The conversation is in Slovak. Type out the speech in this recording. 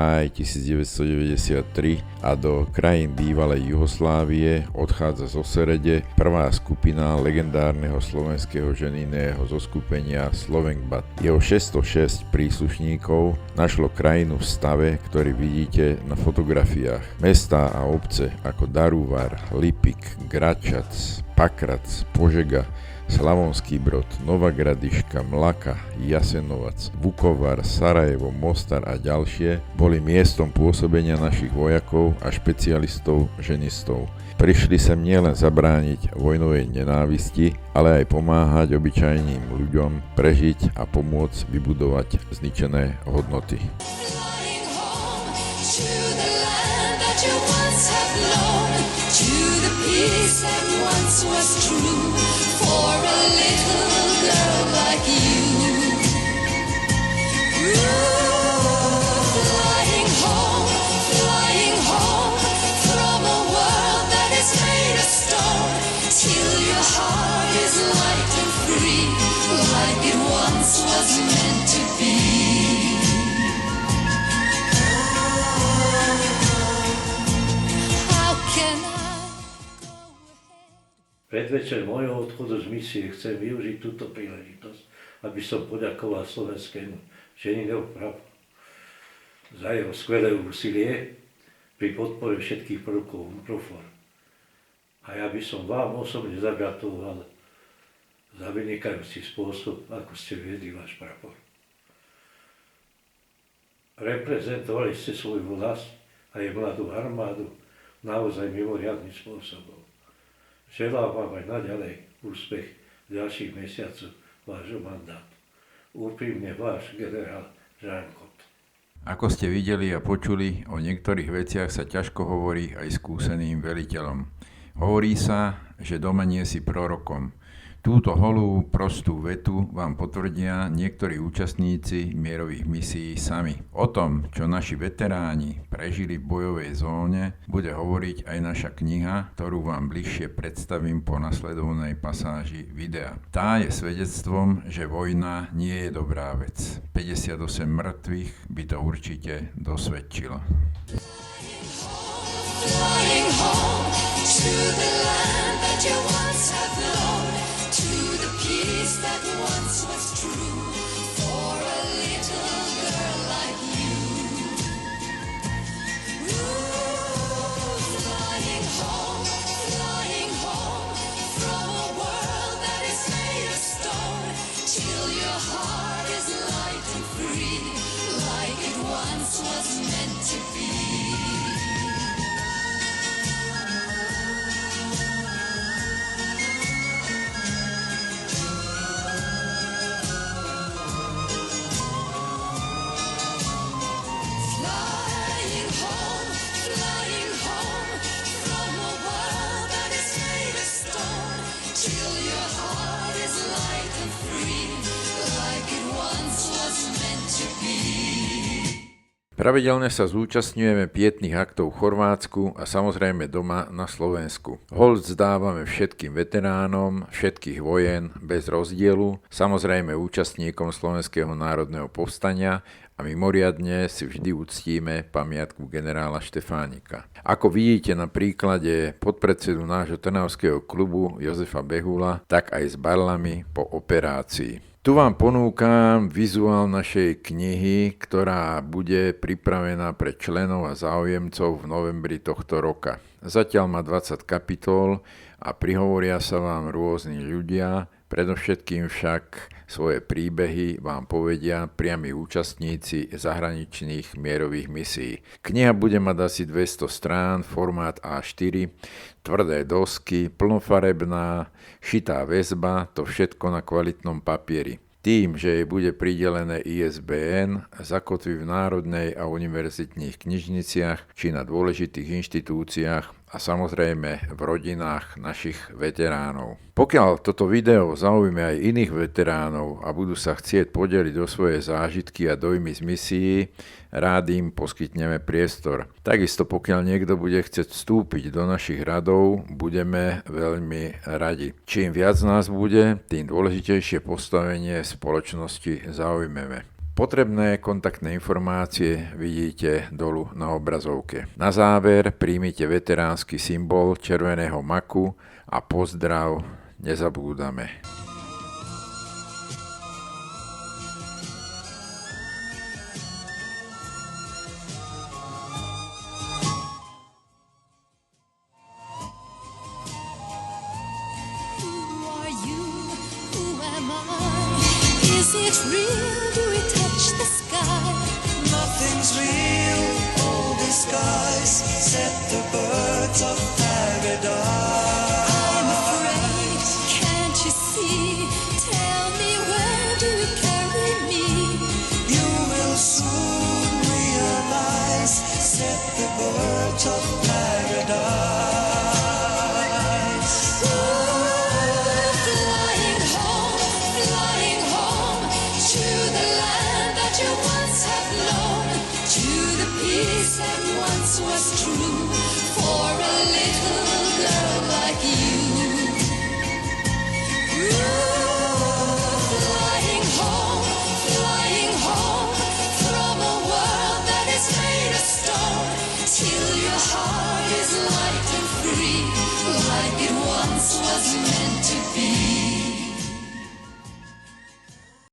máj 1993 a do krajín bývalej Juhoslávie odchádza zo Serede prvá skupina legendárneho slovenského ženijného zoskupenia Slovengbad. Jeho 606 príslušníkov našlo krajinu v stave, ktorý vidíte na fotografiách. Mestá a obce ako Darúvar, Lipik, Gračac, Pakrac, Požega, Slavonský Brod, Nová Gradiška, Mlaka, Jasenovac, Vukovar, Sarajevo, Mostar a ďalšie boli miestom pôsobenia našich vojakov a špecialistov ženistov. Prišli sem nielen zabrániť vojnovej nenávisti, ale aj pomáhať obyčajným ľuďom prežiť a pomôcť vybudovať zničené hodnoty. For a little girl like you, flying home from a world that is made of stone, till your heart is light and free, like it once was meant to be. How can Predvečer môjho odchodu z misie chcem využiť túto príležitosť, aby som poďakoval Slovenskému ženijnému právu za jeho skvelé úsilie pri podpore všetkých prvkov UNPROFOR. A ja by som vám osobne zagratuloval za vynikajúci spôsob, ako ste viedli váš prapor. Reprezentovali ste svoj vlast a jej mladú armádu naozaj mimoriadnym spôsobom. Želám vám aj naďalej úspech v ďalších mesiacoch vášho mandátu. Úprimne váš generál Žán Kot. Ako ste videli a počuli, o niektorých veciach sa ťažko hovorí aj skúseným veliteľom. Hovorí sa, že doma nie si prorokom. Túto holú, prostú vetu vám potvrdia niektorí účastníci mierových misií sami. O tom, čo naši veteráni prežili v bojovej zóne, bude hovoriť aj naša kniha, ktorú vám bližšie predstavím po nasledovnej pasáži videa. Tá je svedectvom, že vojna nie je dobrá vec. 58 mŕtvych by to určite dosvedčilo. Flying home to the land that you once have known, to the peace that once was true, for a little girl like you. Flying home from a world that is made of stone, till your heart is light and free, like it once was meant to be. Pravidelne sa zúčastňujeme pietných aktov v Chorvátsku a samozrejme doma na Slovensku. Hold vzdávame všetkým veteránom všetkých vojen bez rozdielu, samozrejme účastníkom Slovenského národného povstania a mimoriadne si vždy uctíme pamiatku generála Štefánika. Ako vidíte na príklade podpredsedu nášho trnavského klubu Jozefa Behula, tak aj s barlami po operácii. Tu vám ponúkam vizuál našej knihy, ktorá bude pripravená pre členov a záujemcov v novembri tohto roka. Zatiaľ má 20 kapitol a prihovoria sa vám rôzni ľudia, predovšetkým však svoje príbehy vám povedia priami účastníci zahraničných mierových misií. Kniha bude mať asi 200 strán, formát A4, tvrdé dosky, plnofarebná, šitá väzba, to všetko na kvalitnom papieri. Tým, že jej bude pridelené ISBN, zakotví v národnej a univerzitných knižniciach či na dôležitých inštitúciách a samozrejme v rodinách našich veteránov. Pokiaľ toto video zaujíme aj iných veteránov a budú sa chcieť podeliť o svoje zážitky a dojmy z misií, rád im poskytneme priestor. Takisto pokiaľ niekto bude chcieť vstúpiť do našich radov, budeme veľmi radi. Čím viac nás bude, tým dôležitejšie postavenie spoločnosti zaujmeme. Potrebné kontaktné informácie vidíte dolu na obrazovke. Na záver príjmite veteránsky symbol červeného maku a pozdrav nezabúdame. Who are you? Who am I? Is it real? Do we touch the sky? Nothing's real, all disguise. Set the birds of paradise. I'm afraid, can't you see? Tell me, where do you carry me? You will soon realize. Set the birds of paradise. Flying home to the land that you once have known, to the peace that once was true for a little girl like you. Flying home from a world that is made of stone, till your heart is light and free, like it once was meant to be.